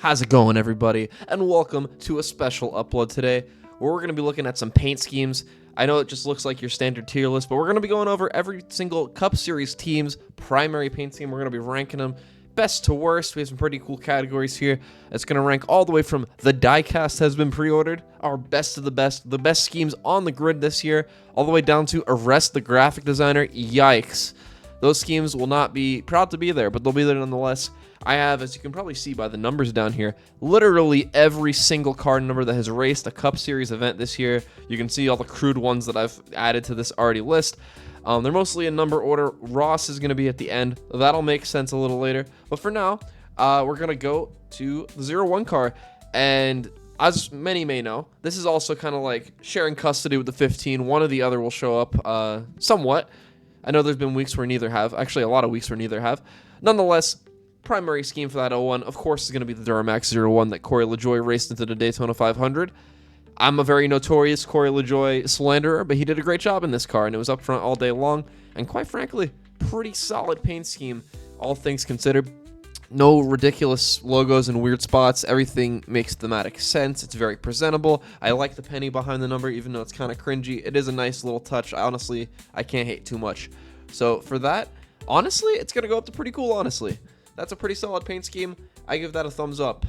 How's it going, everybody? And welcome to a special upload today where we're going to be looking at some paint schemes. I know it just looks like your standard tier list, but we're going to be going over every single Cup Series team's primary paint scheme. We're going to be ranking them best to worst. We have some pretty cool categories here. It's going to rank all the way from the diecast has been pre-ordered, our best of the best schemes on the grid this year, all the way down to arrest the graphic designer. Yikes. Those schemes will not be proud to be there, but they'll be there nonetheless. I have, as you can probably see by the numbers down here, literally every single card number that has raced a Cup Series event this year. You can see all the crude ones that I've added to this already list. They're mostly in number order. Ross is going to be at the end. That'll make sense a little later. But for now, we're going to go to the 0-1 car. And as many may know, this is also kind of like sharing custody with the 15. One or the other will show up somewhat. I know there's been weeks where neither have. Actually, a lot of weeks where neither have. Nonetheless, primary scheme for that 01, of course, is going to be the Duramax 01 that Corey LaJoie raced into the Daytona 500. I'm a very notorious Corey LaJoie slanderer, but he did a great job in this car, and it was up front all day long. And quite frankly, pretty solid paint scheme, all things considered. No ridiculous logos in weird spots. Everything makes thematic sense. It's very presentable. I like the penny behind the number, even though it's kind of cringy. It is a nice little touch. Honestly, I can't hate too much. So for that, honestly, it's going to go up to pretty cool, honestly. That's a pretty solid paint scheme. I give that a thumbs up.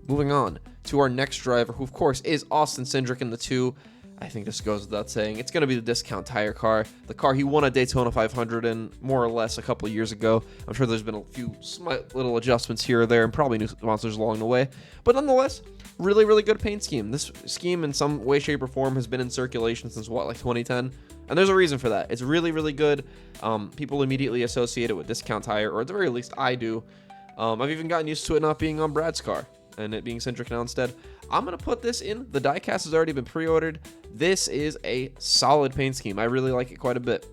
Moving on to our next driver, who of course is Austin Cindric in the 2. I think this goes without saying. It's going to be the discount tire car. The car he won a Daytona 500 in more or less a couple of years ago. I'm sure there's been a few slight little adjustments here or there and probably new sponsors along the way. But nonetheless, really, really good paint scheme. This scheme in some way, shape, or form has been in circulation since, what, like 2010? And there's a reason for that. It's really, really good. People immediately associate it with discount tire, or at the very least, I do. I've even gotten used to it not being on Brad's car and it being Cindric now instead. I'm going to put this in. The diecast has already been pre-ordered. This is a solid paint scheme. I really like it quite a bit.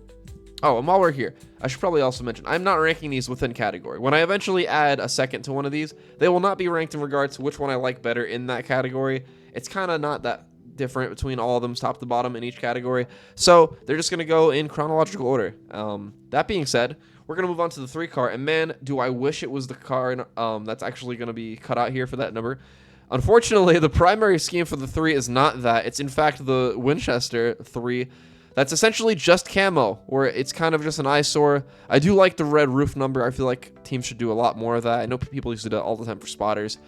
Oh, and while we're here, I should probably also mention, I'm not ranking these within category. When I eventually add a second to one of these, they will not be ranked in regards to which one I like better in that category. It's kind of not that different between all of them, top to bottom in each category. So they're just going to go in chronological order. That being said, we're going to move on to the 3 car. And man, do I wish it was the car that's actually going to be cut out here for that number. Unfortunately, the primary scheme for the 3 is not that. It's in fact the Winchester 3. That's essentially just camo, where it's kind of just an eyesore. I do like the red roof number. I feel like teams should do a lot more of that. I know people used to do that all the time for spotters.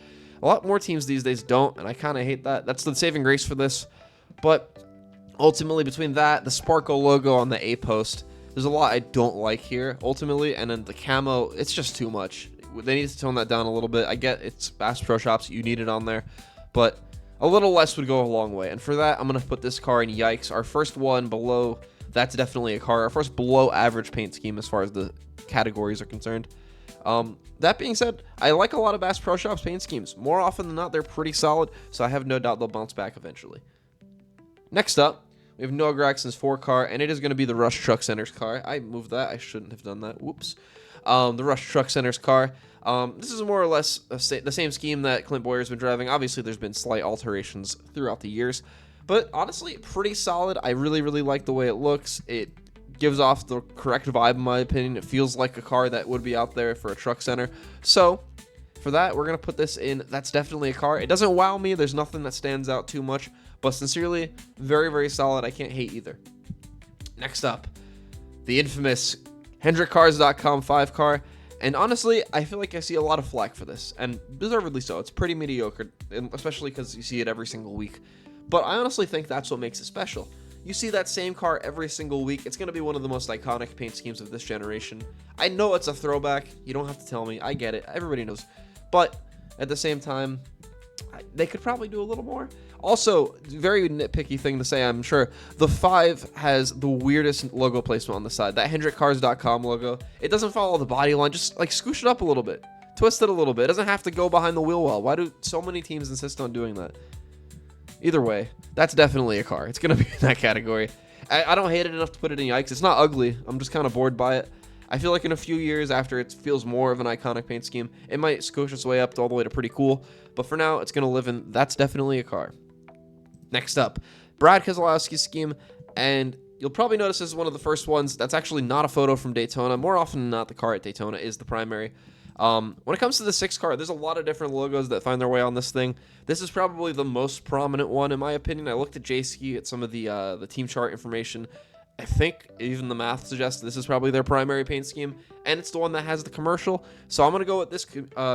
A lot more teams these days don't, and I kind of hate that. That's the saving grace for this. But ultimately, between that, the Sparkle logo on the A-post, there's a lot I don't like here, ultimately. And then the camo, it's just too much. They need to tone that down a little bit. I get it's Bass Pro Shops, you need it on there, but a little less would go a long way. And for that, I'm going to put this car in Yikes. Our first one below, that's definitely a car. Our first below average paint scheme as far as the categories are concerned. That being said, I like a lot of Bass Pro Shops paint schemes. More often than not, they're pretty solid, so I have no doubt they'll bounce back eventually. Next up, we have Noah Gragson's 4 car, and it is going to be the Rush Truck Center's car. I moved that. I shouldn't have done that. Whoops. The Rush Truck Center's car. This is more or less the same scheme that Clint Bowyer's been driving. Obviously, there's been slight alterations throughout the years, but honestly, pretty solid. I really, really like the way it looks. It gives off the correct vibe, in my opinion. It feels like a car that would be out there for a truck center. So for that, we're going to put this in. That's definitely a car. It doesn't wow me. There's nothing that stands out too much, but sincerely, very, very solid. I can't hate either. Next up, the infamous HendrickCars.com 5 car. And honestly, I feel like I see a lot of flack for this, and deservedly so. It's pretty mediocre, especially because you see it every single week. But I honestly think that's what makes it special. You see that same car every single week. It's going to be one of the most iconic paint schemes of this generation. I know it's a throwback. You don't have to tell me. I get it. Everybody knows. But at the same time, they could probably do a little more. Also, very nitpicky thing to say, I'm sure. The 5 has the weirdest logo placement on the side. That HendrickCars.com logo. It doesn't follow the body line. Just like scoosh it up a little bit. Twist it a little bit. It doesn't have to go behind the wheel well. Why do so many teams insist on doing that? Either way, that's definitely a car. It's going to be in that category. I don't hate it enough to put it in Yikes. It's not ugly. I'm just kind of bored by it. I feel like in a few years after it feels more of an iconic paint scheme, it might scoosh its way up to all the way to pretty cool. But for now, it's going to live in that's definitely a car. Next up, Brad Keselowski's scheme, and you'll probably notice this is one of the first ones that's actually not a photo from Daytona. More often than not, the car at Daytona is the primary. When it comes to the 6 car, there's a lot of different logos that find their way on this thing. This is probably the most prominent one, in my opinion. I looked at JSki at some of the team chart information. I think even the math suggests this is probably their primary paint scheme, and it's the one that has the commercial. So I'm going to go with this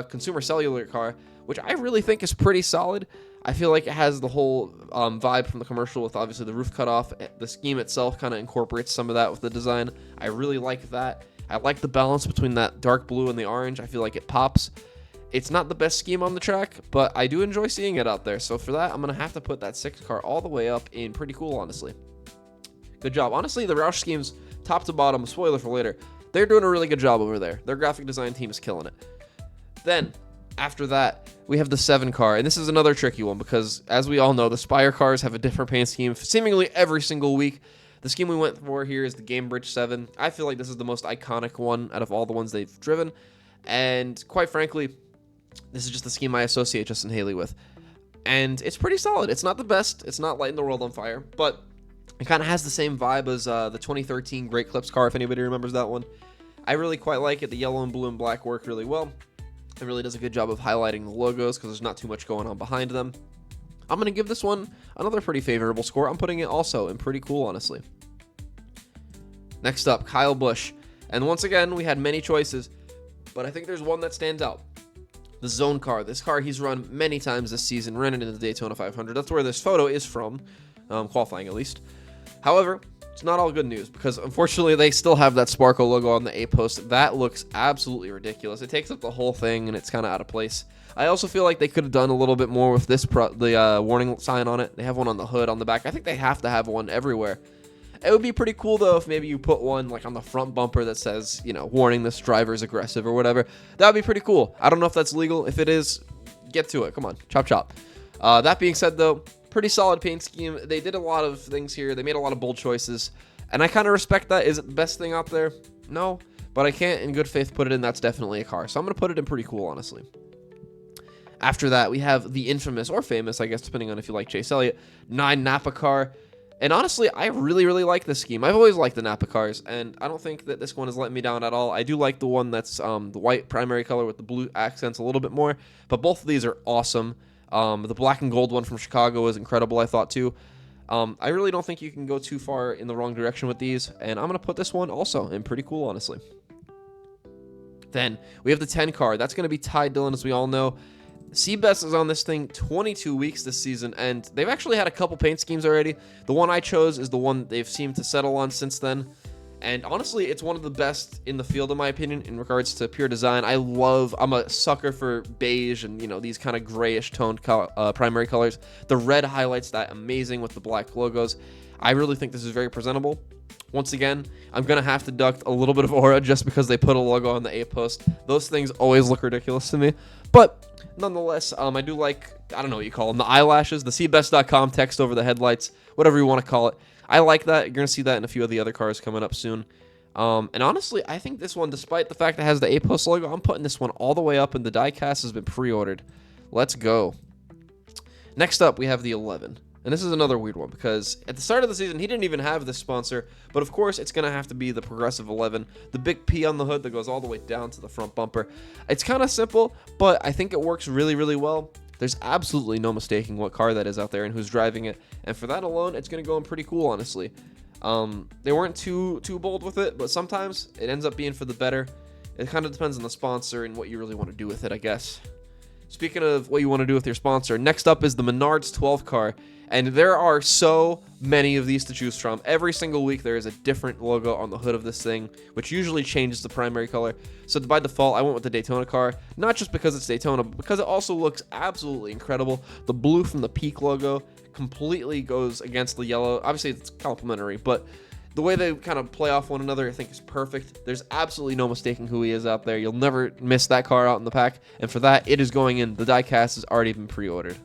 consumer cellular car, which I really think is pretty solid. I feel like it has the whole vibe from the commercial with obviously the roof cut off. The scheme itself kind of incorporates some of that with the design. I really like that. I like the balance between that dark blue and the orange. I feel like it pops. It's not the best scheme on the track, but I do enjoy seeing it out there. So for that, I'm going to have to put that 6 car all the way up in pretty cool, honestly. Good job. Honestly, the Roush schemes, top to bottom, spoiler for later, they're doing a really good job over there. Their graphic design team is killing it. Then, after that, we have the 7 car, and this is another tricky one because, as we all know, the Spire cars have a different paint scheme seemingly every single week. The scheme we went for here is the Game Bridge 7. I feel like this is the most iconic one out of all the ones they've driven, and quite frankly, this is just the scheme I associate Justin Haley with. And it's pretty solid. It's not the best. It's not lighting the world on fire, but it kind of has the same vibe as the 2013 Great Clips car, if anybody remembers that one. I really quite like it. The yellow and blue and black work really well. It really does a good job of highlighting the logos because there's not too much going on behind them. I'm going to give this one another pretty favorable score. I'm putting it also in pretty cool, honestly. Next up, Kyle Busch. And once again, we had many choices, but I think there's one that stands out. The Zone car. This car he's run many times this season, ran it in the Daytona 500. That's where this photo is from, qualifying at least. However, it's not all good news because unfortunately they still have that Sparkle logo on the A-post. That looks absolutely ridiculous. It takes up the whole thing and it's kind of out of place. I also feel like they could have done a little bit more with this the warning sign on it. They have one on the hood, on the back. I think they have to have one everywhere. It would be pretty cool though if maybe you put one like on the front bumper that says, you know, warning, this driver's aggressive or whatever. That would be pretty cool. I don't know if that's legal. If it is, get to it. Come on, chop chop. That being said though, pretty solid paint scheme. They did a lot of things here. They made a lot of bold choices, and I kind of respect that. Is it the best thing out there? No, but I can't in good faith put it in. That's definitely a car, so I'm going to put it in pretty cool, honestly. After that, we have the infamous, or famous, I guess, depending on if you like Chase Elliott, 9 Napa car. And honestly, I really, really like this scheme. I've always liked the Napa cars, and I don't think that this one has let me down at all. I do like the one that's the white primary color with the blue accents a little bit more, but both of these are awesome. The black and gold one from Chicago is incredible, I thought, too. I really don't think you can go too far in the wrong direction with these, and I'm going to put this one also in pretty cool, honestly. Then, we have the 10 car. That's going to be Ty Dillon, as we all know. Seabass is on this thing 22 weeks this season, and they've actually had a couple paint schemes already. The one I chose is the one they've seemed to settle on since then. And honestly, it's one of the best in the field, in my opinion, in regards to pure design. I'm a sucker for beige and, you know, these kind of grayish toned primary colors. The red highlights that amazing with the black logos. I really think this is very presentable. Once again, I'm going to have to deduct a little bit of aura just because they put a logo on the A-post. Those things always look ridiculous to me. But nonetheless, I do like, I don't know what you call them, the eyelashes, the cbest.com text over the headlights, whatever you want to call it. I like that. You're going to see that in a few of the other cars coming up soon. And honestly, I think this one, despite the fact that it has the A-post logo, I'm putting this one all the way up, and the diecast has been pre-ordered. Let's go. Next up, we have the 11. And this is another weird one because at the start of the season, he didn't even have this sponsor. But of course, it's going to have to be the Progressive 11. The big P on the hood that goes all the way down to the front bumper. It's kind of simple, but I think it works really, really well. There's absolutely no mistaking what car that is out there and who's driving it. And for that alone, it's going to go in pretty cool, honestly. They weren't too bold with it, but sometimes it ends up being for the better. It kind of depends on the sponsor and what you really want to do with it, I guess. Speaking of what you want to do with your sponsor, next up is the Menards 12 car. And there are so many of these to choose from. Every single week there is a different logo on the hood of this thing, which usually changes the primary color. So by default, I went with the Daytona car, not just because it's Daytona, but because it also looks absolutely incredible. The blue from the Peak logo completely goes against the yellow. Obviously, it's complementary, but the way they kind of play off one another, I think, is perfect. There's absolutely no mistaking who he is out there. You'll never miss that car out in the pack. And for that, it is going in. The diecast has already been pre-ordered.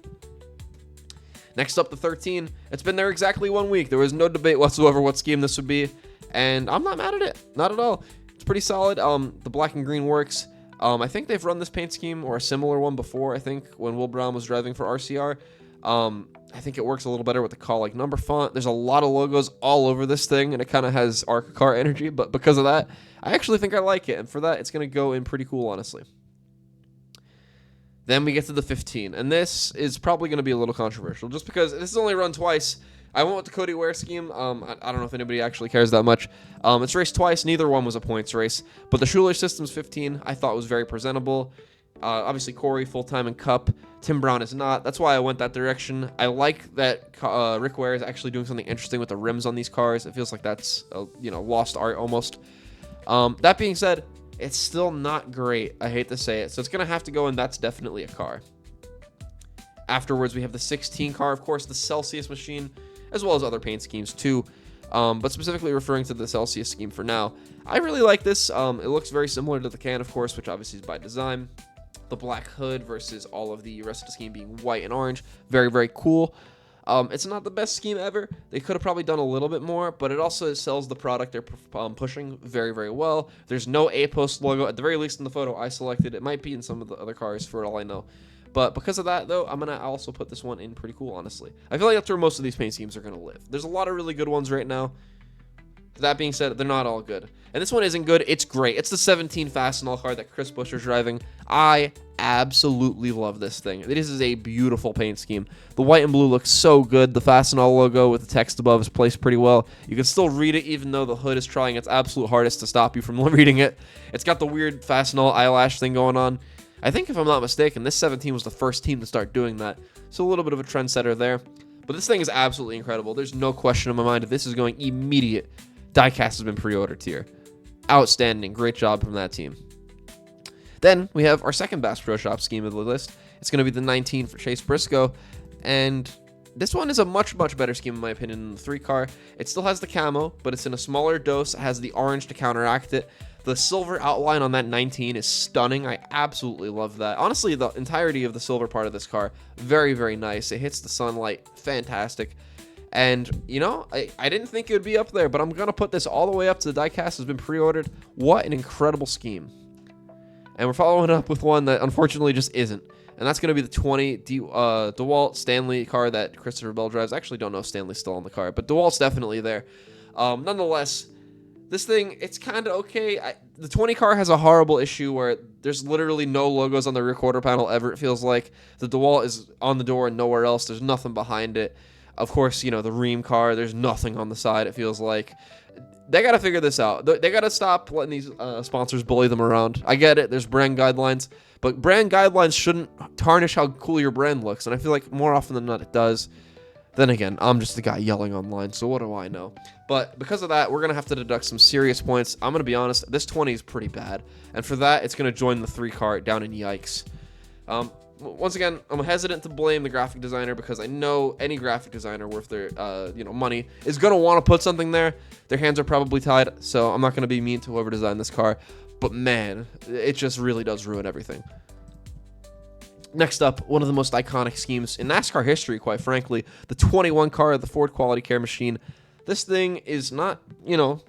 Next up, the 13. It's been there exactly 1 week. There was no debate whatsoever what scheme this would be, and I'm not mad at it. Not at all. It's pretty solid. The black and green works. I think they've run this paint scheme or a similar one before, I think, when Will Brown was driving for RCR. I think it works a little better with the call like number font. There's a lot of logos all over this thing, and it kind of has ARCA car energy, but because of that, I actually think I like it, and for that, it's going to go in pretty cool, honestly. Then we get to the 15, and this is probably going to be a little controversial just because this is only run twice. I went with the Cody Ware scheme. I don't know if anybody actually cares that much. It's raced twice. Neither one was a points race, but the Schuler Systems 15 I thought was very presentable. Obviously, Corey full-time in Cup. Tim Brown is not. That's why I went that direction. I like that Rick Ware is actually doing something interesting with the rims on these cars. It feels like that's lost art almost. That being said, it's still not great. I hate to say it. So it's going to have to go, and that's definitely a car. Afterwards, we have the 16 car, of course, the Celsius machine, as well as other paint schemes too. But specifically referring to the Celsius scheme for now. I really like this. It looks very similar to the can, of course, which obviously is by design. The black hood versus all of the rest of the scheme being white and orange. Very, very cool. It's not the best scheme ever. They could have probably done a little bit more, but it also sells the product they're pushing very, very well. There's no A-post logo, at the very least in the photo I selected. It might be in some of the other cars for all I know. But because of that, though, I'm going to also put this one in pretty cool, honestly. I feel like that's where most of these paint schemes are going to live. There's a lot of really good ones right now. That being said, they're not all good. And this one isn't good. It's great. It's the 17 Fastenal car that Chris Buescher's driving. I absolutely love this thing. This is a beautiful paint scheme. The white and blue looks so good. The Fastenal logo with the text above is placed pretty well. You can still read it even though the hood is trying its absolute hardest to stop you from reading it. It's got the weird Fastenal eyelash thing going on. I think if I'm not mistaken, this 17 was the first team to start doing that. So a little bit of a trendsetter there. But this thing is absolutely incredible. There's no question in my mind that this is going immediate. Diecast has been pre-ordered here. Outstanding. Great job from that team. Then we have our second Bass Pro Shop scheme of the list. It's going to be the 19 for Chase Briscoe. And this one is a much, much better scheme in my opinion than the 3 car. It still has the camo, but it's in a smaller dose. It has the orange to counteract it. The silver outline on that 19 is stunning. I absolutely love that. Honestly, the entirety of the silver part of this car, very, very nice. It hits the sunlight. Fantastic. And, I didn't think it would be up there, but I'm going to put this all the way up to the diecast has been pre-ordered. What an incredible scheme. And we're following up with one that unfortunately just isn't. And that's going to be the 20 DeWalt Stanley car that Christopher Bell drives. I actually don't know if Stanley's still on the car, but DeWalt's definitely there. Nonetheless, this thing, it's kind of okay. The 20 car has a horrible issue where there's literally no logos on the rear quarter panel ever. It feels like the DeWalt is on the door and nowhere else. There's nothing behind it. Of course, the Ream car, there's nothing on the side, it feels like. They got to figure this out. They got to stop letting these sponsors bully them around. I get it. There's brand guidelines. But brand guidelines shouldn't tarnish how cool your brand looks. And I feel like more often than not it does. Then again, I'm just the guy yelling online, so what do I know? But because of that, we're going to have to deduct some serious points. I'm going to be honest, this 20 is pretty bad. And for that, it's going to join the 3 car down in yikes. Once again, I'm hesitant to blame the graphic designer because I know any graphic designer worth their money is going to want to put something there. Their hands are probably tied, so I'm not going to be mean to whoever designed this car. But man, it just really does ruin everything. Next up, one of the most iconic schemes in NASCAR history, quite frankly, the 21 car, the Ford Quality Care machine. This thing is not,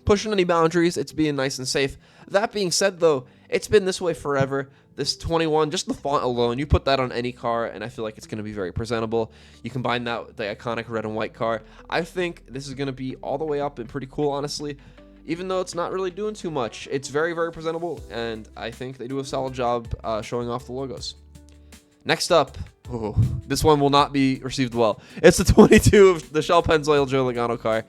pushing any boundaries. It's being nice and safe. That being said, though, it's been this way forever. This 21, just the font alone, you put that on any car, and I feel like it's going to be very presentable. You combine that with the iconic red and white car. I think this is going to be all the way up and pretty cool, honestly. Even though it's not really doing too much, it's very, very presentable, and I think they do a solid job showing off the logos. Next up, this one will not be received well. It's the 22 of the Shell Pennzoil Joe Logano car.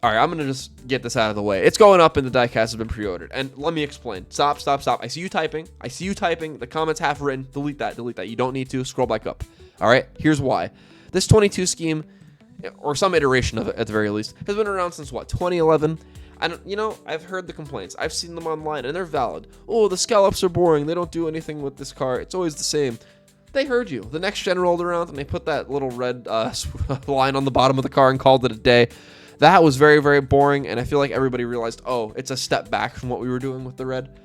All right, I'm going to just get this out of the way. It's going up and the diecast has been pre-ordered. And let me explain. Stop. I see you typing. The comment's half written. Delete that. You don't need to. Scroll back up. All right, here's why. This 22 scheme, or some iteration of it at the very least, has been around since, 2011? I've heard the complaints. I've seen them online, and they're valid. Oh, the scallops are boring. They don't do anything with this car. It's always the same. They heard you. The next gen rolled around, and they put that little red line on the bottom of the car and called it a day. That was very, very boring, and I feel like everybody realized, it's a step back from what we were doing with the red.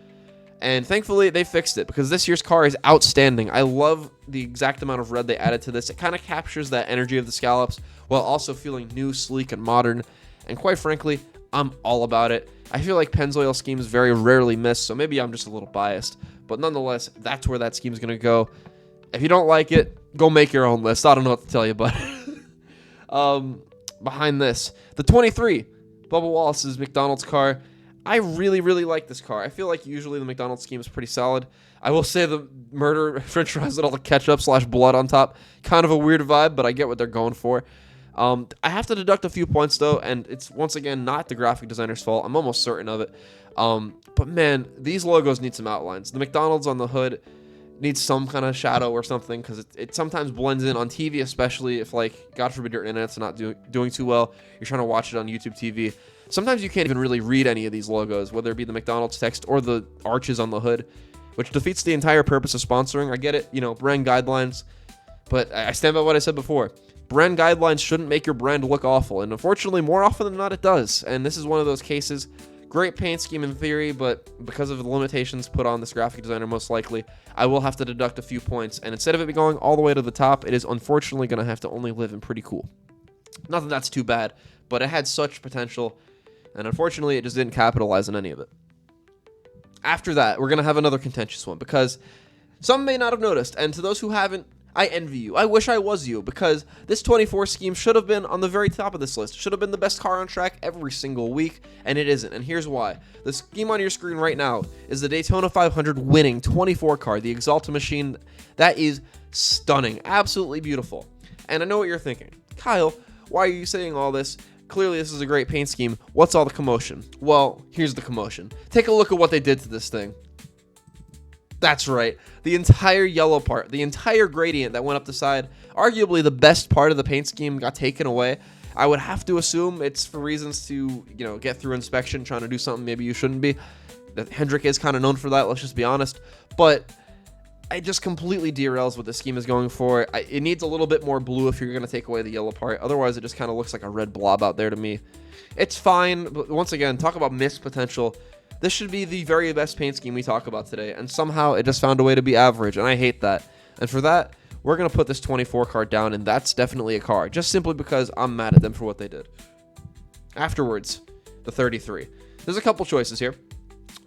And thankfully, they fixed it, because this year's car is outstanding. I love the exact amount of red they added to this. It kind of captures that energy of the scallops, while also feeling new, sleek, and modern. And quite frankly, I'm all about it. I feel like Pennzoil schemes very rarely miss, so maybe I'm just a little biased. But nonetheless, that's where that scheme's going to go. If you don't like it, go make your own list. I don't know what to tell you, but behind this, the 23, Bubba Wallace's McDonald's car. I really, really like this car. I feel like usually the McDonald's scheme is pretty solid. I will say the murder french fries with all the ketchup / blood on top, kind of a weird vibe, but I get what they're going for. I have to deduct a few points, though, and it's, once again, not the graphic designer's fault. I'm almost certain of it. But, man, these logos need some outlines. The McDonald's on the hood needs some kind of shadow or something, because it sometimes blends in on TV, especially if, like, God forbid your internet's not doing too well. You're trying to watch it on YouTube TV. Sometimes you can't even really read any of these logos, whether it be the McDonald's text or the arches on the hood, which defeats the entire purpose of sponsoring. I get it, brand guidelines, but I stand by what I said before. Brand guidelines shouldn't make your brand look awful, and unfortunately, more often than not, it does. And this is one of those cases. Great paint scheme in theory, but because of the limitations put on this graphic designer, most likely, I will have to deduct a few points. And instead of it going all the way to the top, it is unfortunately going to have to only live in pretty cool. Not that that's too bad, but it had such potential, and unfortunately, it just didn't capitalize on any of it. After that, we're going to have another contentious one, because some may not have noticed, and to those who haven't, I envy you. I wish I was you, because this 24 scheme should have been on the very top of this list. Should have been the best car on track every single week, and it isn't. And here's why. The scheme on your screen right now is the Daytona 500 winning 24 car, the Exalta machine. That is stunning. Absolutely beautiful. And I know what you're thinking. Kyle, why are you saying all this? Clearly, this is a great paint scheme. What's all the commotion? Well, here's the commotion. Take a look at what they did to this thing. That's right. The entire yellow part, the entire gradient that went up the side, arguably the best part of the paint scheme, got taken away. I would have to assume it's for reasons to, get through inspection, trying to do something maybe you shouldn't be. That Hendrick is kind of known for that, let's just be honest. But it just completely derails what the scheme is going for. It needs a little bit more blue if you're going to take away the yellow part. Otherwise, it just kind of looks like a red blob out there to me. It's fine, but once again, talk about missed potential. This should be the very best paint scheme we talk about today, and somehow it just found a way to be average, and I hate that. And for that, we're going to put this 24 car down, and that's definitely a car, just simply because I'm mad at them for what they did. Afterwards, the 33. There's a couple choices here.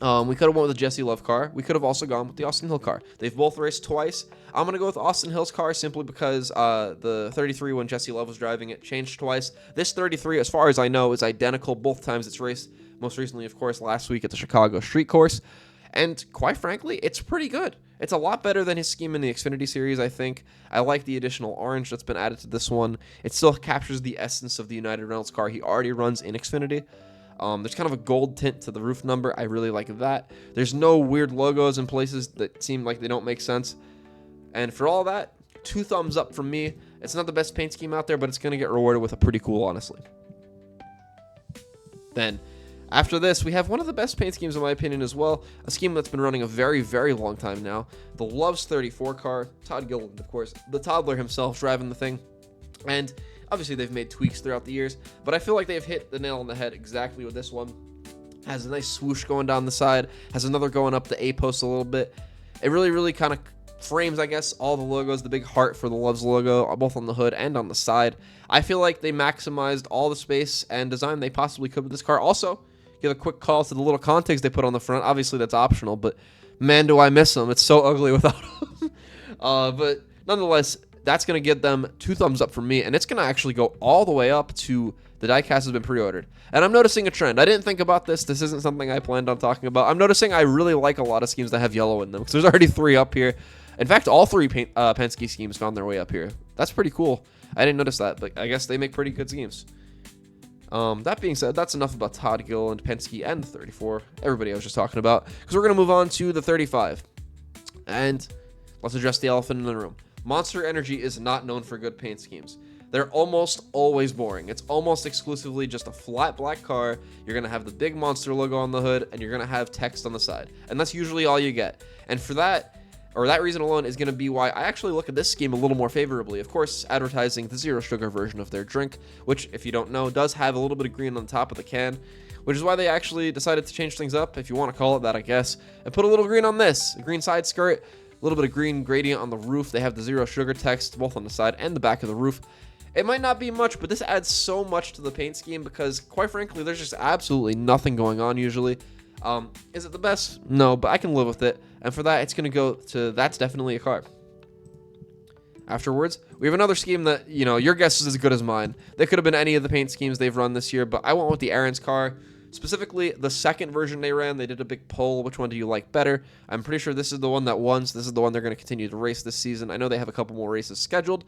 We could have went with the Jesse Love car. We could have also gone with the Austin Hill car. They've both raced twice. I'm going to go with Austin Hill's car simply because the 33, when Jesse Love was driving it, changed twice. This 33, as far as I know, is identical both times it's raced. Most recently, of course, last week at the Chicago Street Course. And quite frankly, it's pretty good. It's a lot better than his scheme in the Xfinity Series, I think. I like the additional orange that's been added to this one. It still captures the essence of the United Rentals car he already runs in Xfinity. There's kind of a gold tint to the roof number. I really like that. There's no weird logos in places that seem like they don't make sense. And for all that, 2 thumbs up from me. It's not the best paint scheme out there, but it's going to get rewarded with a pretty cool, honestly. Then, after this, we have one of the best paint schemes in my opinion as well. A scheme that's been running a very, very long time now. The Love's 34 car. Todd Gilliland, of course. The toddler himself driving the thing. And obviously, they've made tweaks throughout the years, but I feel like they've hit the nail on the head exactly with this one. Has a nice swoosh going down the side, has another going up the A-post a little bit. It really, really kind of frames, I guess, all the logos, the big heart for the Love's logo, both on the hood and on the side. I feel like they maximized all the space and design they possibly could with this car. Also, give a quick call to the little contigs they put on the front. Obviously, that's optional, but man, do I miss them. It's so ugly without them. But nonetheless, that's going to get them 2 thumbs up from me, and it's going to actually go all the way up to the diecast has been pre-ordered. And I'm noticing a trend. I didn't think about this. This isn't something I planned on talking about. I'm noticing I really like a lot of schemes that have yellow in them, because there's already 3 up here. In fact, all 3 Penske schemes found their way up here. That's pretty cool. I didn't notice that, but I guess they make pretty good schemes. That being said, that's enough about Todd Gilliland, Penske, and the 34. Everybody I was just talking about, because we're going to move on to the 35. And let's address the elephant in the room. Monster Energy is not known for good paint schemes. They're almost always boring. It's almost exclusively just a flat black car. You're going to have the big Monster logo on the hood, and you're going to have text on the side. And that's usually all you get. And for that, or that reason alone, is going to be why I actually look at this scheme a little more favorably. Of course, advertising the zero sugar version of their drink, which, if you don't know, does have a little bit of green on the top of the can, which is why they actually decided to change things up, if you want to call it that, I guess, and put a little green on this, a green side skirt, a little bit of green gradient on the roof. They have the zero sugar text both on the side and the back of the roof. It might not be much, but this adds so much to the paint scheme because, quite frankly, there's just absolutely nothing going on usually. Is it the best? No, but I can live with it. And for that, it's going to go to that's definitely a car. Afterwards, we have another scheme that, you know, your guess is as good as mine. They could have been any of the paint schemes they've run this year, but I went with the Aaron's car Specifically, the second version they ran, they did a big poll. Which one do you like better? I'm pretty sure this is the one that won. So this is the one they're going to continue to race this season. I know they have a couple more races scheduled,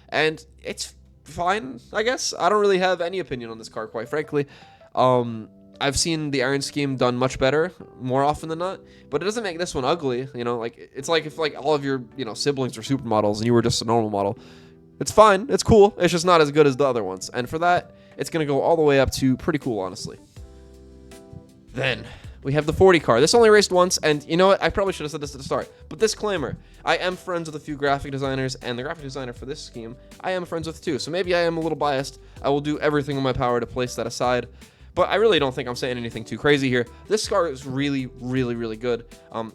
and it's fine, I guess. I don't really have any opinion on this car, quite frankly. I've seen the Iron Scheme done much better more often than not, but it doesn't make this one ugly. You know, like it's like if like all of your siblings were supermodels and you were just a normal model. It's fine. It's cool. It's just not as good as the other ones. And for that, it's going to go all the way up to pretty cool, honestly. Then we have the 40 car. This only raced once, and you know what? I probably should have said this at the start. But disclaimer, I am friends with a few graphic designers, and the graphic designer for this scheme, I am friends with too. So maybe I am a little biased. I will do everything in my power to place that aside. But I really don't think I'm saying anything too crazy here. This car is really, really, really good.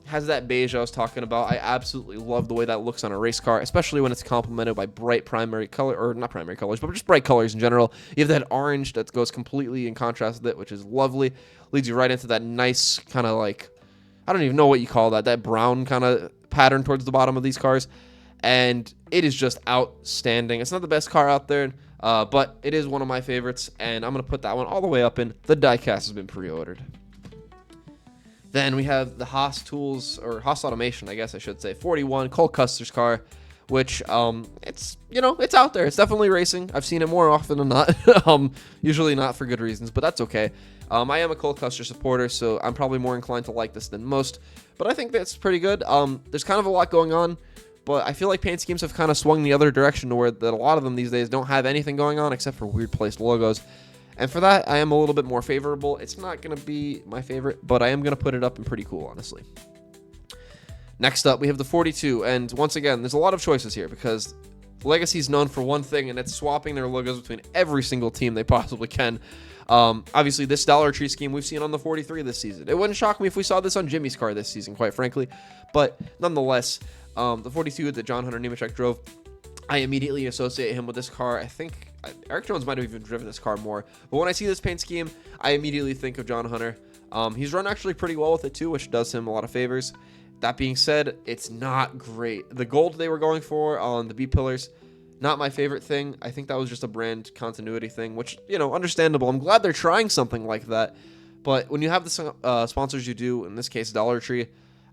Has that beige I was talking about. I absolutely love the way that looks on a race car, especially when it's complemented by bright primary color, or not primary colors, but just bright colors in general. You have that orange that goes completely in contrast with it, which is lovely. Leads you right into that nice kind of like, I don't even know what you call that brown kind of pattern towards the bottom of these cars. And it is just outstanding. It's not the best car out there, but it is one of my favorites, and I'm going to put that one all the way up in. The diecast has been pre-ordered. Then we have the Haas Tools, or Haas Automation, I guess I should say, 41 Cole Custer's car, which, it's, it's out there. It's definitely racing. I've seen it more often than not. Usually not for good reasons, but that's okay. I am a Cole Custer supporter, so I'm probably more inclined to like this than most, but I think that's pretty good. There's kind of a lot going on. But I feel like paint schemes have kind of swung the other direction to where that a lot of them these days don't have anything going on except for weird placed logos. And for that, I am a little bit more favorable. It's not going to be my favorite, but I am going to put it up in pretty cool, honestly. Next up, we have the 42. And once again, there's a lot of choices here because Legacy's known for one thing, and it's swapping their logos between every single team they possibly can. Obviously, this Dollar Tree scheme we've seen on the 43 this season. It wouldn't shock me if we saw this on Jimmy's car this season, quite frankly. But nonetheless, the 42 that John Hunter Nemechek drove, I immediately associate him with this car. I think Eric Jones might have even driven this car more. But when I see this paint scheme, I immediately think of John Hunter. He's run actually pretty well with it too, which does him a lot of favors. That being said, it's not great. The gold they were going for on the B-pillars, not my favorite thing. I think that was just a brand continuity thing, which, understandable. I'm glad they're trying something like that. But when you have the sponsors you do, in this case Dollar Tree,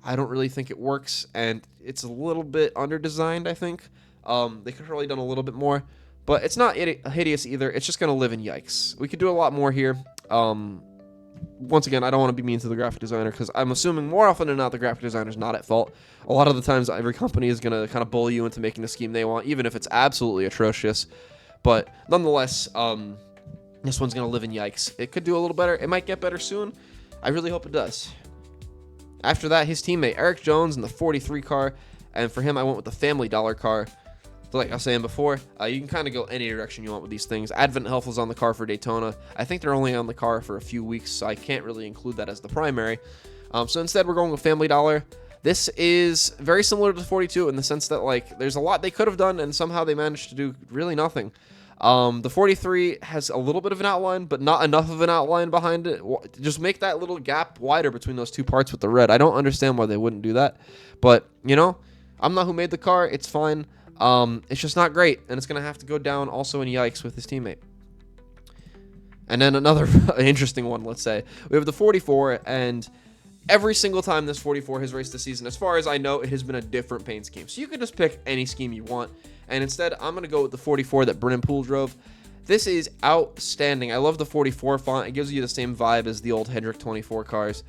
I don't really think it works, and it's a little bit under-designed, I think. They could have probably done a little bit more, but it's not hideous either. It's just going to live in yikes. We could do a lot more here. Once again, I don't want to be mean to the graphic designer because I'm assuming more often than not the graphic designer is not at fault. A lot of the times, every company is going to kind of bully you into making the scheme they want, even if it's absolutely atrocious. But nonetheless, this one's going to live in yikes. It could do a little better. It might get better soon. I really hope it does. After that, his teammate Eric Jones in the 43 car, and for him, I went with the Family Dollar car. Like I was saying before, you can kind of go any direction you want with these things. Advent Health was on the car for Daytona. I think they're only on the car for a few weeks, so I can't really include that as the primary. So instead, we're going with Family Dollar. This is very similar to the 42 in the sense that, like, there's a lot they could have done, and somehow they managed to do really nothing. The 43 has a little bit of an outline, but not enough of an outline behind it. Just make that little gap wider between those two parts with the red. I don't understand why they wouldn't do that. But, I'm not who made the car. It's fine. It's just not great, and it's going to have to go down also in yikes with his teammate. And then another interesting one, let's say. We have the 44, and every single time this 44 has raced this season, as far as I know, it has been a different paint scheme. So you could just pick any scheme you want. And instead, I'm going to go with the 44 that Brennan Poole drove. This is outstanding. I love the 44 font. It gives you the same vibe as the old Hendrick 24 cars.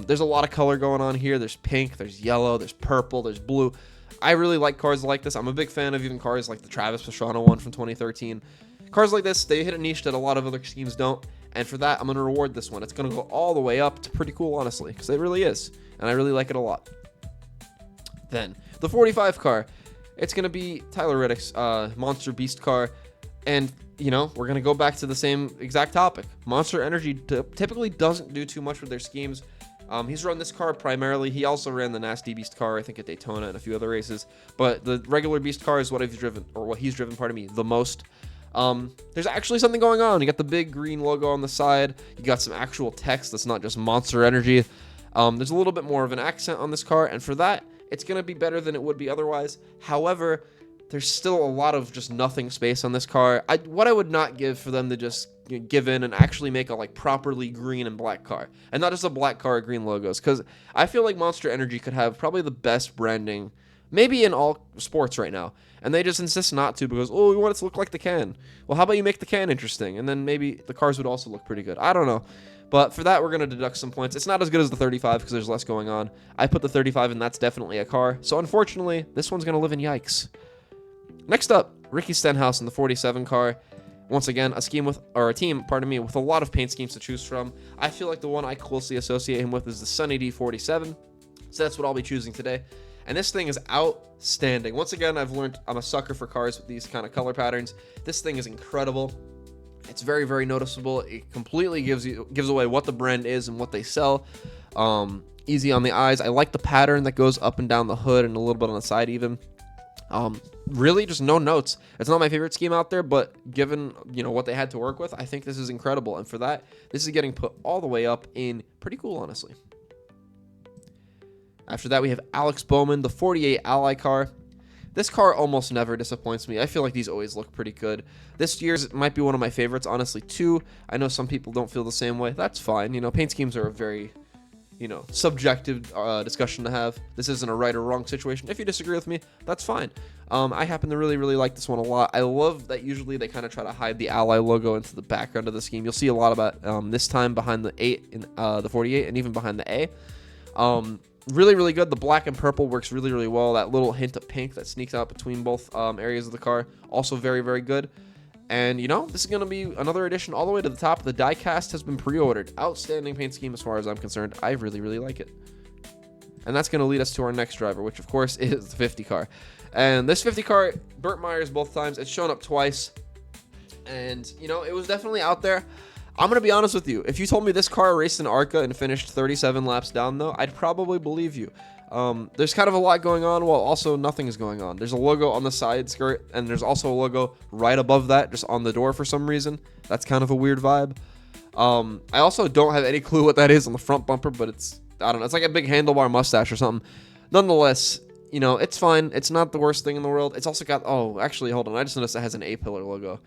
There's a lot of color going on here. There's pink, there's yellow, there's purple, there's blue. I really like cars like this. I'm a big fan of even cars like the Travis Pastrana one from 2013. Cars like this, they hit a niche that a lot of other schemes don't. And for that, I'm going to reward this one. It's going to go all the way up to pretty cool, honestly, because it really is. And I really like it a lot. Then, the 45 car. It's going to be Tyler Reddick's Monster Beast car. And, we're going to go back to the same exact topic. Monster Energy typically doesn't do too much with their schemes. He's run this car primarily. He also ran the Nasty Beast car, I think, at Daytona and a few other races. But the regular Beast car is what he's driven, the most. There's actually something going on. You got the big green logo on the side. You got some actual text that's not just Monster Energy. There's a little bit more of an accent on this car, and for that, it's going to be better than it would be otherwise. However, there's still a lot of just nothing space on this car. What I would not give for them to just, give in and actually make a like properly green and black car, and not just a black car with green logos. Because I feel like Monster Energy could have probably the best branding, maybe in all sports right now, and they just insist not to because, oh, we want it to look like the can. Well, how about you make the can interesting, and then maybe the cars would also look pretty good. I don't know. But for that, we're going to deduct some points. It's not as good as the 35 because there's less going on. I put the 35, and that's definitely a car. So unfortunately, this one's going to live in yikes. Next up, Ricky Stenhouse in the 47 car. Once again, a team, with a lot of paint schemes to choose from. I feel like the one I closely associate him with is the Sunny D47. So that's what I'll be choosing today. And this thing is outstanding. Once again, I've learned I'm a sucker for cars with these kind of color patterns. This thing is incredible. It's very, very noticeable. It completely gives away what the brand is and what they sell. Easy on the eyes. I like the pattern that goes up and down the hood and a little bit on the side even. Really just no notes. It's not my favorite scheme out there, but given what they had to work with, I think this is incredible. And for that, this is getting put all the way up in pretty cool, honestly. After that, we have Alex Bowman, the 48 Ally car. This car almost never disappoints me. I feel like these always look pretty good. This year's might be one of my favorites, honestly, too. I know some people don't feel the same way. That's fine. Paint schemes are a very, subjective discussion to have. This isn't a right or wrong situation. If you disagree with me, that's fine. I happen to really, really like this one a lot. I love that usually they kind of try to hide the Ally logo into the background of the scheme. You'll see a lot about this time behind the 8 in the 48 and even behind the A. Really, really good. The black and purple works really, really well. That little hint of pink that sneaks out between both areas of the car, also very, very good. And, this is going to be another addition all the way to the top. The die-cast has been pre-ordered. Outstanding paint scheme as far as I'm concerned. I really, really like it. And that's going to lead us to our next driver, which, of course, is the 50 car. And this 50 car, burnt Myers both times. It's shown up twice. And, it was definitely out there. I'm going to be honest with you. If you told me this car raced in ARCA and finished 37 laps down, though, I'd probably believe you. There's kind of a lot going on while also nothing is going on. There's a logo on the side skirt, and there's also a logo right above that, just on the door for some reason. That's kind of a weird vibe. I also don't have any clue what that is on the front bumper, but I don't know. It's like a big handlebar mustache or something. Nonetheless, it's fine. It's not the worst thing in the world. It's also got, actually, hold on. I just noticed it has an A-pillar logo.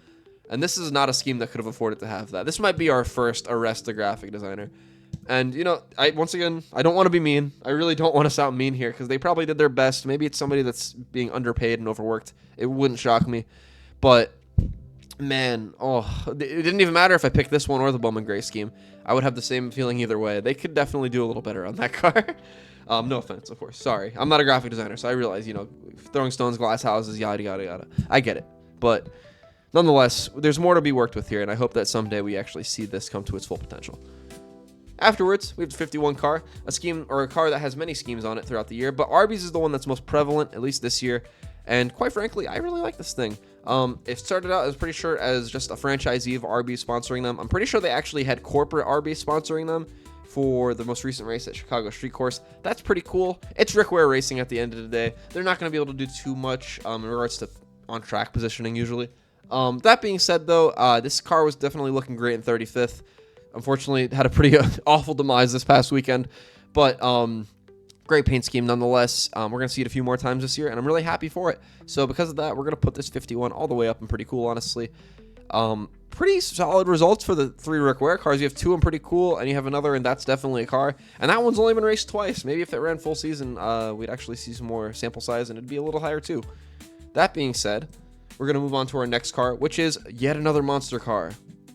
And this is not a scheme that could have afforded to have that. This might be our first arrest a graphic designer. And, once again, I don't want to be mean. I really don't want to sound mean here because they probably did their best. Maybe it's somebody that's being underpaid and overworked. It wouldn't shock me. But, man, it didn't even matter if I picked this one or the Bowman Gray scheme. I would have the same feeling either way. They could definitely do a little better on that car. No offense, of course. Sorry. I'm not a graphic designer, so I realize, throwing stones, glass houses, yada, yada, yada. I get it. But nonetheless, there's more to be worked with here, and I hope that someday we actually see this come to its full potential. Afterwards, we have the 51 car, a car that has many schemes on it throughout the year, but Arby's is the one that's most prevalent, at least this year, and quite frankly, I really like this thing. It started out, as pretty sure, as just a franchisee of Arby's sponsoring them. I'm pretty sure they actually had corporate Arby's sponsoring them for the most recent race at Chicago Street Course. That's pretty cool. It's Rick Ware Racing at the end of the day. They're not going to be able to do too much in regards to on-track positioning usually. That being said, though, this car was definitely looking great in 35th. Unfortunately, it had a pretty awful demise this past weekend, but great paint scheme nonetheless. We're going to see it a few more times this year, and I'm really happy for it. So because of that, we're going to put this 51 all the way up and pretty cool, honestly. Pretty solid results for the 3 Rick Ware cars. You have 2 and pretty cool, and you have another, and that's definitely a car. And that one's only been raced twice. Maybe if it ran full season, we'd actually see some more sample size, and it'd be a little higher too. That being said, we're going to move on to our next car, which is yet another monster car.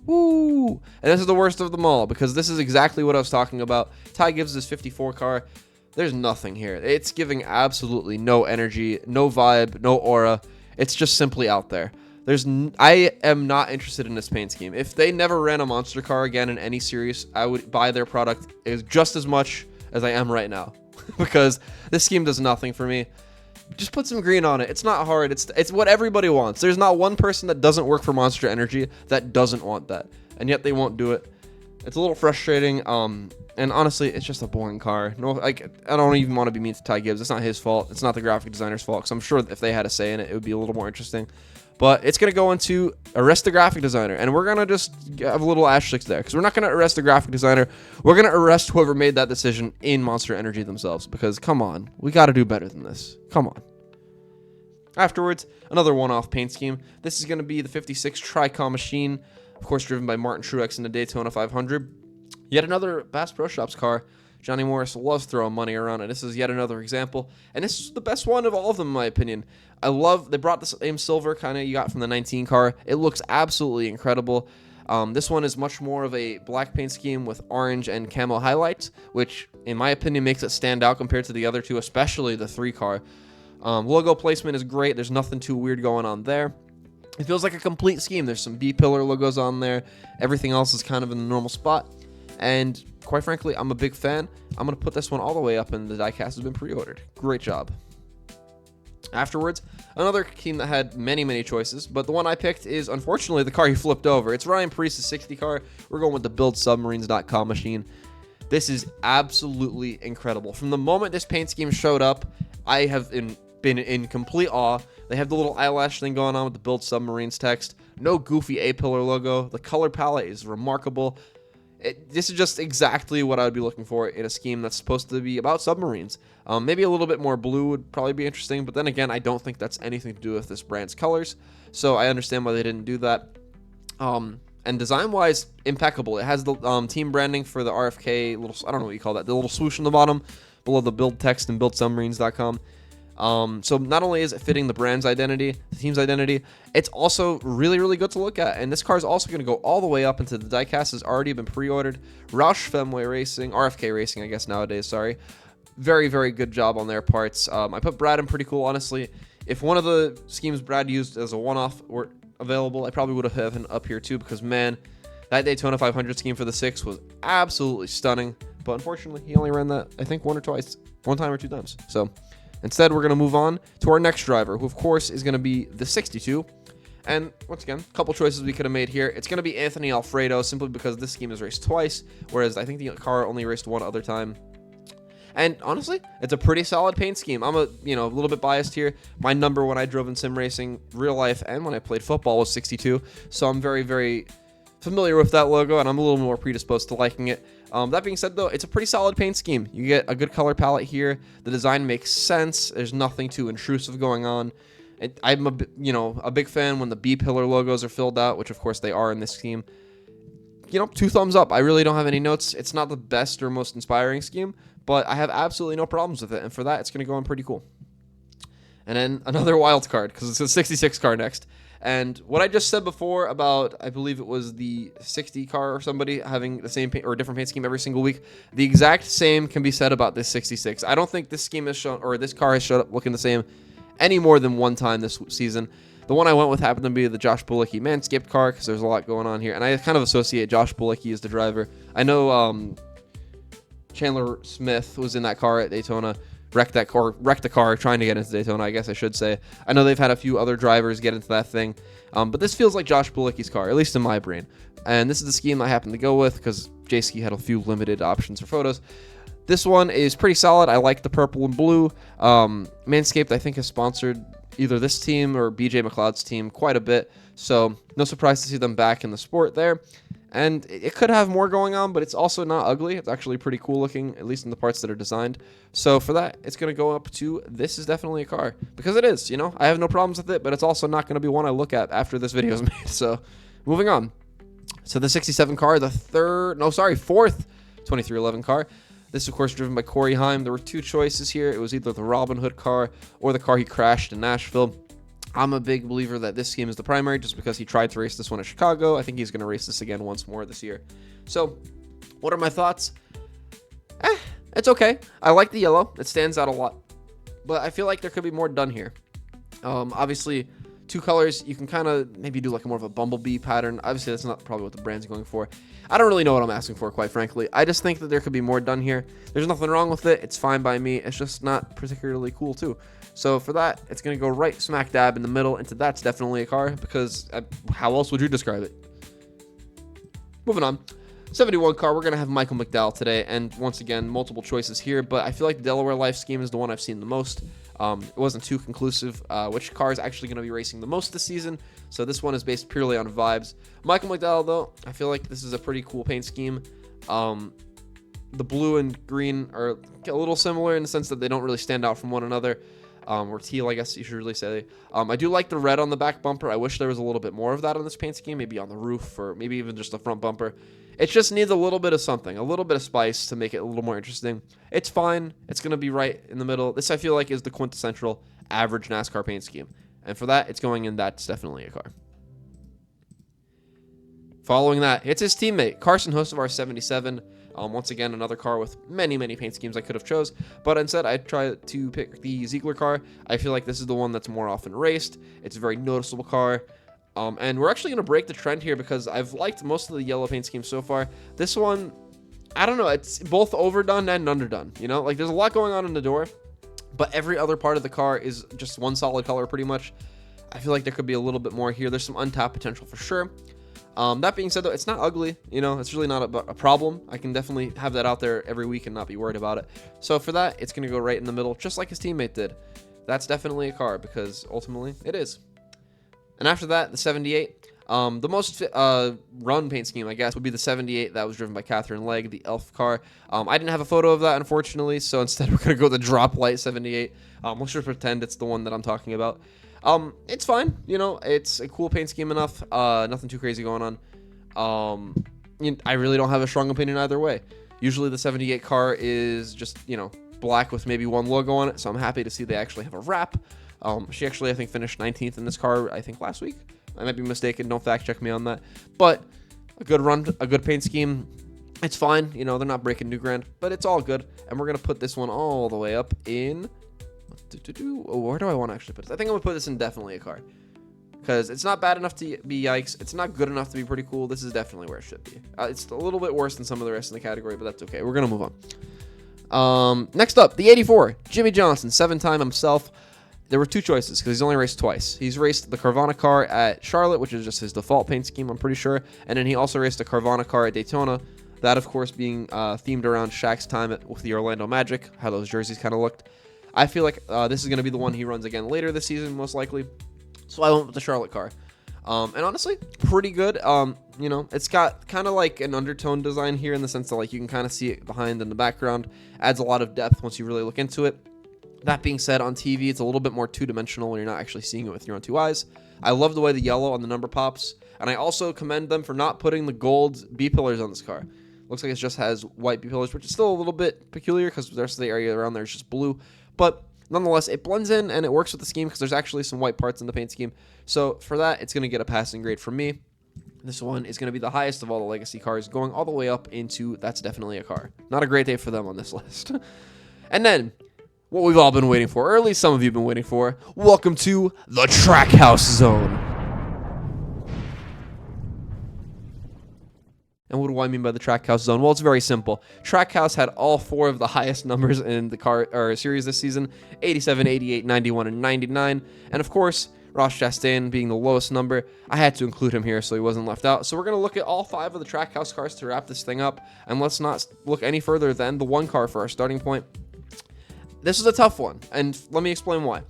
Woo! And this is the worst of them all, because this is exactly what I was talking about. Ty Gibbs' 54 car. There's nothing here. It's giving absolutely no energy, no vibe, no aura. It's just simply out there. I am not interested in this paint scheme. If they never ran a monster car again in any series, I would buy their product just as much as I am right now, because this scheme does nothing for me. Just put some green on it. It's not hard. It's what everybody wants. There's not one person that doesn't work for Monster Energy that doesn't want that, and yet they won't do it. It's a little frustrating. And honestly, it's just a boring car. No, I don't even want to be mean to Ty Gibbs. It's not his fault. It's not the graphic designer's fault. Because I'm sure if they had a say in it, it would be a little more interesting. But it's going to go into arrest the graphic designer. And we're going to just have a little asterisk there. Because we're not going to arrest the graphic designer. We're going to arrest whoever made that decision in Monster Energy themselves. Because, come on. We got to do better than this. Come on. Afterwards, another one-off paint scheme. This is going to be the 56 Tricom machine. of course driven by Martin Truex in the Daytona 500. Yet another Bass Pro Shops car. Johnny Morris loves throwing money around, and this is yet another example. And this is the best one of all of them, in my opinion. I love, they brought the same silver kind of you got from the 19 car. It looks absolutely incredible. This one is much more of a black paint scheme with orange and camo highlights, which, in my opinion, makes it stand out compared to the other two, especially the 3 car. Logo placement is great. There's nothing too weird going on there. It feels like a complete scheme. There's some B-pillar logos on there. Everything else is kind of in the normal spot. And quite frankly, I'm a big fan. I'm going to put this one all the way up, and the diecast has been pre-ordered. Great job. Afterwards, another team that had many, many choices, but the one I picked is, unfortunately, the car he flipped over. It's Ryan Preece's 60 car. We're going with the BuildSubmarines.com machine. This is absolutely incredible. From the moment this paint scheme showed up, I have been in complete awe. They have the little eyelash thing going on with the Build Submarines text. No goofy A-pillar logo. The color palette is remarkable. This is just exactly what I would be looking for in a scheme that's supposed to be about submarines. Maybe a little bit more blue would probably be interesting, but then again, I don't think that's anything to do with this brand's colors, so I understand why they didn't do that. And design-wise, impeccable. It has the team branding for the RFK little, I don't know what you call that, the little swoosh on the bottom below the build text and buildsubmarines.com. So not only is it fitting the brand's identity, the team's identity, it's also really, really good to look at. And this car is also going to go all the way up into the diecast has already been pre-ordered. Roush Fenway Racing, RFK Racing, I guess nowadays, sorry. Very, very good job on their parts. I put Brad in pretty cool, honestly. If one of the schemes Brad used as a one-off were available, I probably would have had him up here too, because man, that Daytona 500 scheme for the 6 was absolutely stunning. But unfortunately, he only ran that, I think, one time or two times. So instead, we're going to move on to our next driver, who, of course, is going to be the 62. And once again, a couple choices we could have made here. It's going to be Anthony Alfredo, simply because this scheme is raced twice, whereas I think the car only raced one other time. And honestly, it's a pretty solid paint scheme. I'm a little bit biased here. My number when I drove in sim racing, real life, and when I played football was 62. So I'm very, very familiar with that logo, and I'm a little more predisposed to liking it. That being said, though, it's a pretty solid paint scheme. You get a good color palette here. The design makes sense. There's nothing too intrusive going on. I'm a big fan when the B-pillar logos are filled out, which of course they are in this scheme. 2 thumbs up. I really don't have any notes. It's not the best or most inspiring scheme, but I have absolutely no problems with it. And for that, it's going to go on pretty cool. And then another wild card, because it's a 66 car next. And what I just said before about, I believe it was the 60 car or somebody having the same paint or a different paint scheme every single week, the exact same can be said about this 66. I don't think this scheme has shown, or this car has showed up looking the same any more than one time this season. The one I went with happened to be the Josh Bilicki Manscaped car, because there's a lot going on here, and I kind of associate Josh Bilicki as the driver. I know Chandler Smith was in that car at Daytona. Wrecked the car trying to get into Daytona, I guess I should say. I know they've had a few other drivers get into that thing, but this feels like Josh Bilicki's car, at least in my brain. And this is the scheme I happen to go with because J-Ski had a few limited options for photos. This one is pretty solid. I like the purple and blue. Manscaped, I think, has sponsored either this team or BJ McLeod's team quite a bit, so no surprise to see them back in the sport there. And it could have more going on, but it's also not ugly. It's actually pretty cool looking, at least in the parts that are designed. So for that, it's going to go up to, this is definitely a car. Because it is, I have no problems with it, but it's also not going to be one I look at after this video is made. So moving on. So the 67 car, the fourth 2311 car. This, of course, driven by Corey Heim. There were 2 choices here. It was either the Robin Hood car or the car he crashed in Nashville. I'm a big believer that this scheme is the primary just because he tried to race this one at Chicago. I think he's going to race this again once more this year. So, what are my thoughts? It's okay. I like the yellow. It stands out a lot. But I feel like there could be more done here. Obviously, 2 colors, you can kind of maybe do like more of a bumblebee pattern. Obviously, that's not probably what the brand's going for. I don't really know what I'm asking for, quite frankly. I just think that there could be more done here. There's nothing wrong with it. It's fine by me. It's just not particularly cool, too. So for that, it's going to go right smack dab in the middle into that's definitely a car, because how else would you describe it? Moving on. 71 car, we're going to have Michael McDowell today, and once again, multiple choices here, but I feel like the Delaware Life scheme is the one I've seen the most. It wasn't too conclusive which car is actually going to be racing the most this season, so this one is based purely on vibes. Michael McDowell, though, I feel like this is a pretty cool paint scheme. The blue and green are a little similar in the sense that they don't really stand out from one another. or teal, I guess you should really say. I do like the red on the back bumper. I wish there was a little bit more of that on this paint scheme, maybe on the roof or maybe even just the front bumper. It just needs a little bit of something, a little bit of spice to make it a little more interesting. It's fine. It's going to be right in the middle. This, I feel like, is the quintessential average NASCAR paint scheme. And for that, it's going in. That's definitely a car. Following that, it's his teammate, Carson Hocevar 77. Once again, another car with many, many paint schemes I could have chose, but instead I tried to pick the Ziegler car. I feel like this is the one that's more often raced. It's a very noticeable car. And we're actually going to break the trend here because I've liked most of the yellow paint schemes so far. This one, I don't know, it's both overdone and underdone, you know? Like, there's a lot going on in the door, but every other part of the car is just one solid color pretty much. I feel like there could be a little bit more here. There's some untapped potential for sure. That being said, though, it's not ugly. You know, it's really not a problem. I can definitely have that out there every week and not be worried about it. So for that, it's going to go right in the middle, just like his teammate did. That's definitely a car because ultimately it is. And after that, the 78. The most run paint scheme, I guess, would be the 78 that was driven by Catherine Legg, the Elf car. I didn't have a photo of that, unfortunately, so instead we're going to go with the Drop Light 78. Let's just pretend it's the one that I'm talking about. It's fine, you know, it's a cool paint scheme enough, nothing too crazy going on. I really don't have a strong opinion either way. Usually the 78 car is just, you know, black with maybe one logo on it, so I'm happy to see they actually have a wrap. She actually, I think, finished 19th in this car, I think, last week. I might be mistaken, don't fact check me on that. But a good run, a good paint scheme, it's fine, you know, they're not breaking new ground, but it's all good. And we're going to put this one all the way up in... where do I want to actually put this? I think I'm going to put this in definitely a car. Because it's not bad enough to be yikes. It's not good enough to be pretty cool. This is definitely where it should be. It's a little bit worse than some of the rest in the category, but that's okay. We're going to move on. Next up, the 84. Jimmy Johnson, 7-time himself. There were two choices because he's only raced twice. He's raced the Carvana car at Charlotte, which is just his default paint scheme, I'm pretty sure. And then he also raced a Carvana car at Daytona. That, of course, being themed around Shaq's time with the Orlando Magic, how those jerseys kind of looked. I feel like this is going to be the one he runs again later this season, most likely. So I went with the Charlotte car. And honestly, pretty good. You know, it's got kind of like an undertone design here in the sense that like you can kind of see it behind in the background. Adds a lot of depth once you really look into it. That being said, on TV, it's a little bit more two-dimensional when you're not actually seeing it with your own two eyes. I love the way the yellow on the number pops. And I also commend them for not putting the gold B-pillars on this car. Looks like it just has white B-pillars, which is still a little bit peculiar because the rest of the area around there is just blue. But nonetheless, it blends in and it works with the scheme because there's actually some white parts in the paint scheme. So for that, it's going to get a passing grade from me. This one is going to be the highest of all the legacy cars, going all the way up into that's definitely a car. Not a great day for them on this list. And then, what we've all been waiting for, or at least some of you have been waiting for, welcome to the Trackhouse Zone. And what do I mean by the Trackhouse Zone? Well, it's very simple. Trackhouse had all four of the highest numbers in the car or series this season: 87, 88, 91, and 99. And of course, Ross Chastain being the lowest number, I had to include him here so he wasn't left out. So we're going to look at all five of the Trackhouse cars to wrap this thing up. And let's not look any further than the one car for our starting point. This is a tough one, and let me explain why.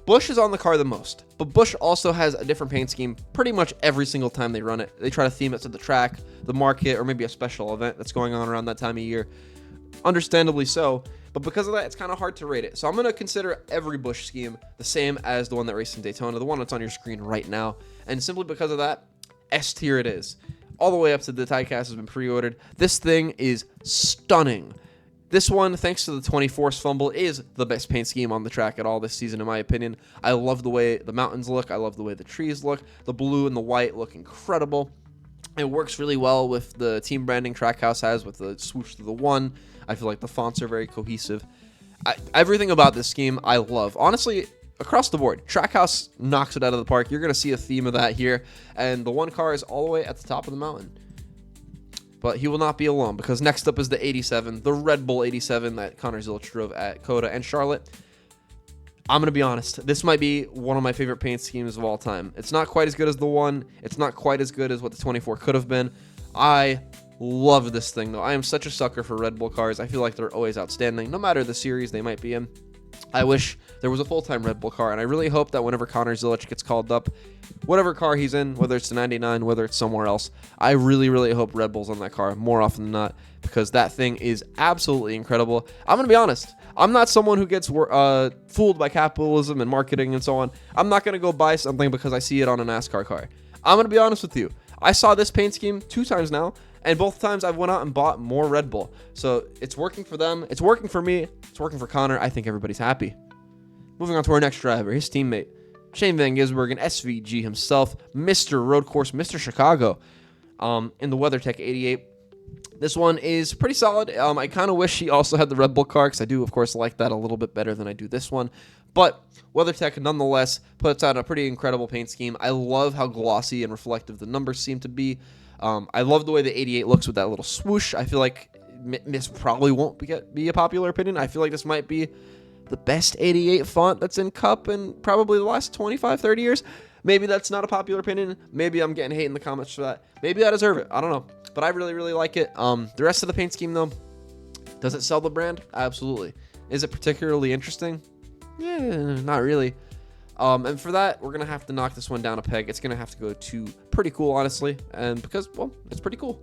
Busch is on the car the most, but Busch also has a different paint scheme pretty much every single time they run it. They try to theme it to the track, the market, or maybe a special event that's going on around that time of year. Understandably so, but because of that, it's kind of hard to rate it. So I'm going to consider every Busch scheme the same as the one that raced in Daytona, the one that's on your screen right now. And simply because of that, S tier it is. All the way up to the diecast has been pre-ordered. This thing is stunning. This one, thanks to the 24's fumble, is the best paint scheme on the track at all this season, in my opinion. I love the way the mountains look. I love the way the trees look. The blue and the white look incredible. It works really well with the team branding Trackhouse has with the swoosh to the one. I feel like the fonts are very cohesive. Everything about this scheme I love. Honestly, across the board, Trackhouse knocks it out of the park. You're going to see a theme of that here. And the one car is all the way at the top of the mountain. But he will not be alone because next up is the 87, the Red Bull 87 that Connor Zilisch drove at COTA and Charlotte. I'm going to be honest. This might be one of my favorite paint schemes of all time. It's not quite as good as the one. It's not quite as good as what the 24 could have been. I love this thing, though. I am such a sucker for Red Bull cars. I feel like they're always outstanding, no matter the series they might be in. I wish there was a full-time Red Bull car, and I really hope that whenever Connor Zilic gets called up, whatever car he's in, whether it's the 99, whether it's somewhere else, I really, really hope Red Bull's on that car more often than not, because that thing is absolutely incredible. I'm going to be honest. I'm not someone who gets fooled by capitalism and marketing and so on. I'm not going to go buy something because I see it on a NASCAR car. I'm going to be honest with you. I saw this paint scheme 2 times now, and both times I've went out and bought more Red Bull. So it's working for them. It's working for me. It's working for Connor. I think everybody's happy. Moving on to our next driver, his teammate, Shane Van Gisbergen, SVG himself, Mr. Road Course, Mr. Chicago, in the WeatherTech 88. This one is pretty solid. I kind of wish he also had the Red Bull car, because I do, of course, like that a little bit better than I do this one. But WeatherTech, nonetheless, puts out a pretty incredible paint scheme. I love how glossy and reflective the numbers seem to be. I love the way the 88 looks with that little swoosh. I feel like this probably won't be a popular opinion. I feel like this might be the best 88 font that's in Cup in probably the last 25, 30 years. Maybe that's not a popular opinion. Maybe I'm getting hate in the comments for that. Maybe I deserve it. I don't know. But I really, really like it. The rest of the paint scheme, though, does it sell the brand? Absolutely. Is it particularly interesting? Yeah, not really. And for that, we're going to have to knock this one down a peg. It's going to have to go to pretty cool, honestly. And because, well, it's pretty cool.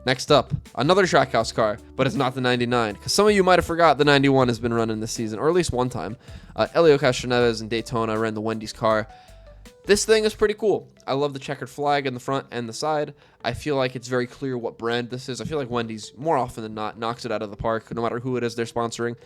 Next up, another Trackhouse car, but it's not the 99. Because some of you might have forgot the 91 has been running this season, or at least one time. Elio Castroneves in Daytona ran the Wendy's car. This thing is pretty cool. I love the checkered flag in the front and the side. I feel like it's very clear what brand this is. I feel like Wendy's, more often than not, knocks it out of the park, no matter who it is they're sponsoring.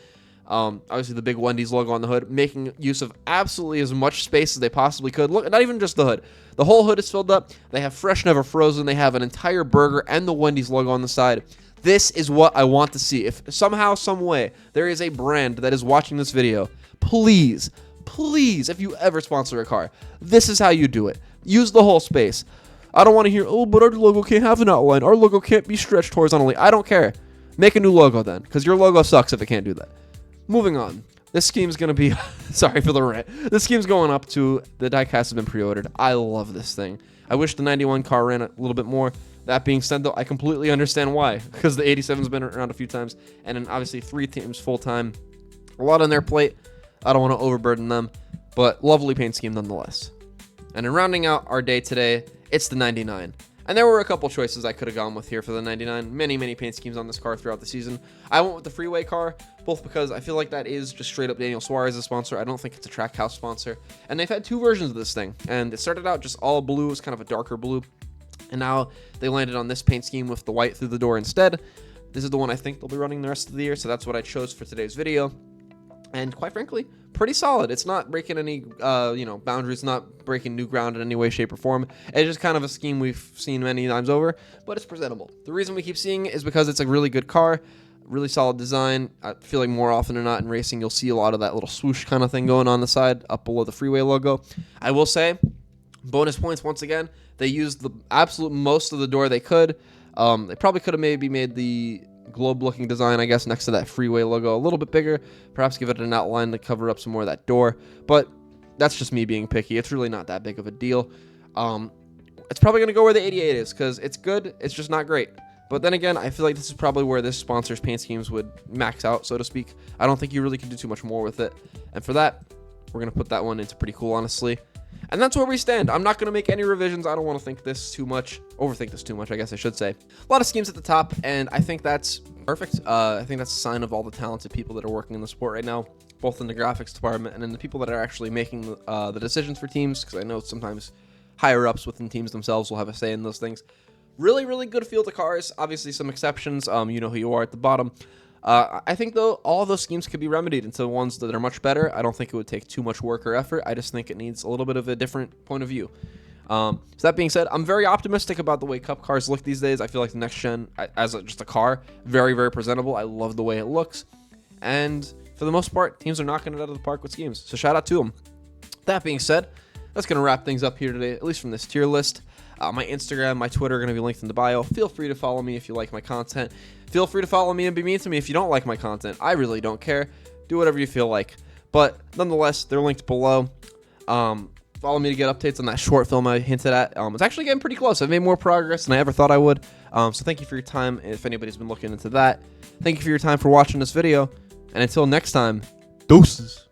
Obviously, the big Wendy's logo on the hood, making use of absolutely as much space as they possibly could. Look, not even just the hood. The whole hood is filled up. They have Fresh Never Frozen. They have an entire burger and the Wendy's logo on the side. This is what I want to see. If somehow, some way, there is a brand that is watching this video, please, if you ever sponsor a car, this is how you do it. Use the whole space. I don't want to hear, oh, but our logo can't have an outline. Our logo can't be stretched horizontally. I don't care. Make a new logo then, because your logo sucks if it can't do that. Moving on. This scheme's going to be, sorry for the rant. This scheme's going up to, the diecast has been pre-ordered. I love this thing. I wish the 91 car ran a little bit more. That being said, though, I completely understand why, because the 87's been around a few times, and then obviously 3 teams full-time. A lot on their plate. I don't want to overburden them, but lovely paint scheme nonetheless. And in rounding out our day today, it's the 99. And there were a couple choices I could have gone with here for the 99. Many paint schemes on this car throughout the season. I went with the Freeway car, both because I feel like that is just straight up Daniel Suarez's sponsor. I don't think it's a Trackhouse sponsor. And they've had 2 versions of this thing. And it started out just all blue. It was kind of a darker blue. And now they landed on this paint scheme with the white through the door instead. This is the one I think they'll be running the rest of the year. So that's what I chose for today's video. And quite frankly, pretty solid. It's not breaking any, boundaries, not breaking new ground in any way, shape, or form. It's just kind of a scheme we've seen many times over, but it's presentable. The reason we keep seeing it is because it's a really good car, really solid design. I feel like more often than not in racing, you'll see a lot of that little swoosh kind of thing going on the side, up below the Freeway logo. I will say, bonus points once again. They used the absolute most of the door they could. They probably could have maybe made the globe-looking design, I guess, next to that Freeway logo a little bit bigger. Perhaps give it an outline to cover up some more of that door. But that's just me being picky. It's really not that big of a deal. It's probably going to go where the 88 is because it's good. It's just not great. But then again, I feel like this is probably where this sponsor's paint schemes would max out, so to speak. I don't think you really can do too much more with it. And for that, we're going to put that one into pretty cool, honestly. And that's where we stand. I'm not going to make any revisions. I don't want to overthink this too much, I guess I should say. A lot of schemes at the top, and I think that's perfect. I think that's a sign of all the talented people that are working in the sport right now, both in the graphics department and in the people that are actually making the decisions for teams, because I know sometimes higher-ups within teams themselves will have a say in those things. Really, really good field of cars. Obviously, some exceptions. You know who you are at the bottom. I think, though, all of those schemes could be remedied into ones that are much better. I don't think it would take too much work or effort. I just think it needs a little bit of a different point of view. So that being said, I'm very optimistic about the way Cup cars look these days. I feel like the next gen, as just a car, very, very presentable. I love the way it looks. And for the most part, teams are knocking it out of the park with schemes. So shout out to them. That being said, that's going to wrap things up here today, at least from this tier list. My Instagram, my Twitter are going to be linked in the bio. Feel free to follow me if you like my content. Feel free to follow me and be mean to me if you don't like my content. I really don't care. Do whatever you feel like. But nonetheless, they're linked below. Follow me to get updates on that short film I hinted at. It's actually getting pretty close. I've made more progress than I ever thought I would. So thank you for your time if anybody's been looking into that. Thank you for your time for watching this video. And until next time, Deuces.